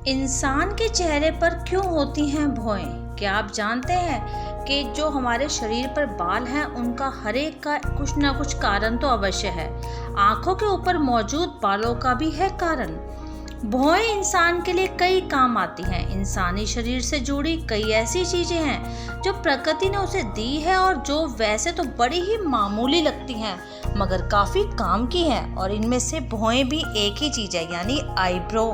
इंसान के चेहरे पर क्यों होती हैं भौहें? क्या आप जानते हैं कि जो हमारे शरीर पर बाल हैं उनका हर एक का कुछ ना कुछ कारण तो अवश्य है। आंखों के ऊपर मौजूद बालों का भी है कारण। भौहें इंसान के लिए कई काम आती हैं। इंसानी शरीर से जुड़ी कई ऐसी चीजें हैं जो प्रकृति ने उसे दी है और जो वैसे तो बड़ी ही मामूली लगती हैं मगर काफी काम की हैं। और इनमें से भौहें भी एक ही चीज है, यानी आईब्रो।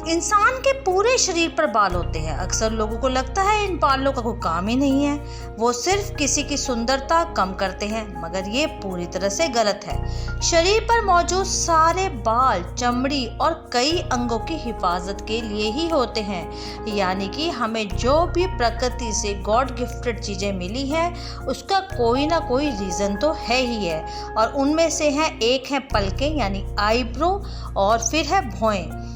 इंसान के पूरे शरीर पर बाल होते हैं। अक्सर लोगों को लगता है इन बालों का कोई काम ही नहीं है, वो सिर्फ किसी की सुंदरता कम करते हैं, मगर ये पूरी तरह से गलत है। शरीर पर मौजूद सारे बाल चमड़ी और कई अंगों की हिफाजत के लिए ही होते हैं, यानी कि हमें जो भी प्रकृति से गॉड गिफ्टेड चीजें मिली है उसका कोई ना कोई रीजन तो है ही है। और उनमें से है एक है पलकें यानी आईब्रो और फिर है भौहें।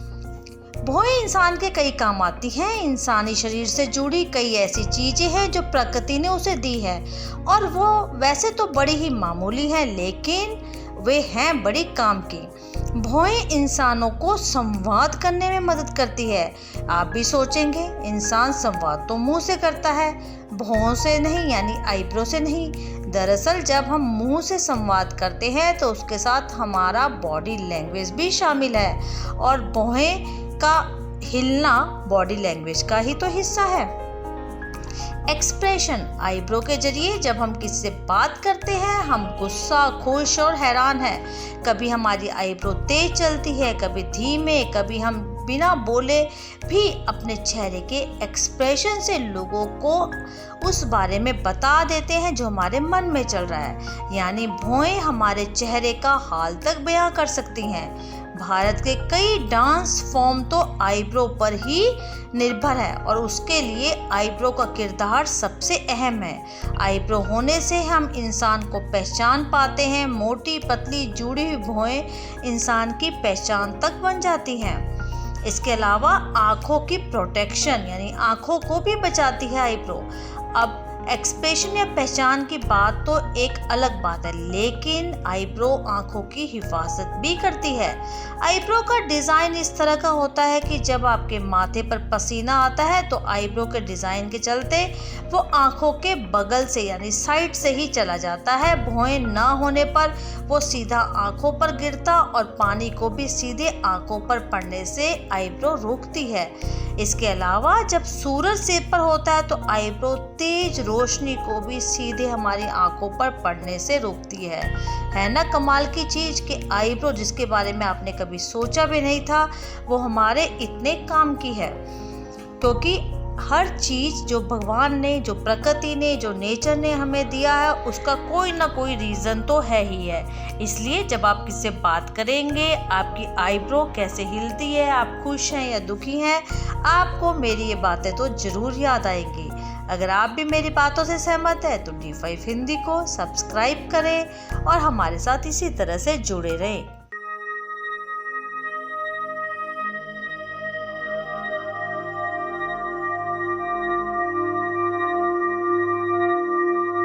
भौहें इंसान के कई काम आती हैं। इंसानी शरीर से जुड़ी कई ऐसी चीजें हैं जो प्रकृति ने उसे दी है और वो वैसे तो बड़ी ही मामूली हैं, लेकिन वे हैं बड़ी काम की। भौहें इंसानों को संवाद करने में मदद करती है। आप भी सोचेंगे इंसान संवाद तो मुंह से करता है, भौहों से नहीं, यानी आईब्रो से नहीं। दरअसल जब हम मुंह से संवाद करते हैं तो उसके साथ हमारा बॉडी लैंग्वेज भी शामिल है और भौहें का हिलना बॉडी लैंग्वेज का ही तो हिस्सा है। एक्सप्रेशन आईब्रो के जरिए जब हम किसी से बात करते हैं, हम गुस्सा, खुश और हैरान हैं। कभी हमारी आईब्रो तेज चलती है, कभी धीमे, कभी हम बिना बोले भी अपने चेहरे के एक्सप्रेशन से लोगों को उस बारे में बता देते हैं जो हमारे मन में चल रहा है। यानी भौहें हमारे चेहरे का हाल तक बयां कर सकती हैं। भारत के कई डांस फॉर्म तो आईब्रो पर ही निर्भर है और उसके लिए आईब्रो का किरदार सबसे अहम है। आईब्रो होने से हम इंसान को पहचान पाते हैं। मोटी पतली जुड़ी हुई भौहें इंसान की पहचान तक बन जाती हैं। इसके अलावा आँखों की प्रोटेक्शन यानी आँखों को भी बचाती है आईब्रो। अब एक्सप्रेशन या पहचान की बात तो एक अलग बात है, लेकिन आईब्रो आंखों की हिफाजत भी करती है। आईब्रो का डिज़ाइन इस तरह का होता है कि जब आपके माथे पर पसीना आता है तो आईब्रो के डिज़ाइन के चलते वो आंखों के बगल से यानी साइड से ही चला जाता है। भौहें ना होने पर वो सीधा आंखों पर गिरता और पानी को भी सीधे आंखों पर पड़ने से आईब्रो रोकती है। इसके अलावा जब सूरज सिर पर होता है तो आईब्रो तेज रोशनी को भी सीधे हमारी आंखों पर पड़ने से रोकती है ना कमाल की चीज कि आईब्रो जिसके बारे में आपने कभी सोचा भी नहीं था वो हमारे इतने काम की है। क्योंकि हर चीज जो भगवान ने, जो प्रकृति ने, जो नेचर ने हमें दिया है उसका कोई ना कोई रीजन तो है ही है। इसलिए जब आप किससे बात करेंगे, आपकी आईब्रो कैसे हिलती है, आप खुश हैं या दुखी हैं, आपको मेरी ये बातें तो जरूर याद आएंगी। अगर आप भी मेरी बातों से सहमत है तो D5 हिंदी को सब्सक्राइब करें और हमारे साथ इसी तरह से जुड़े रहें।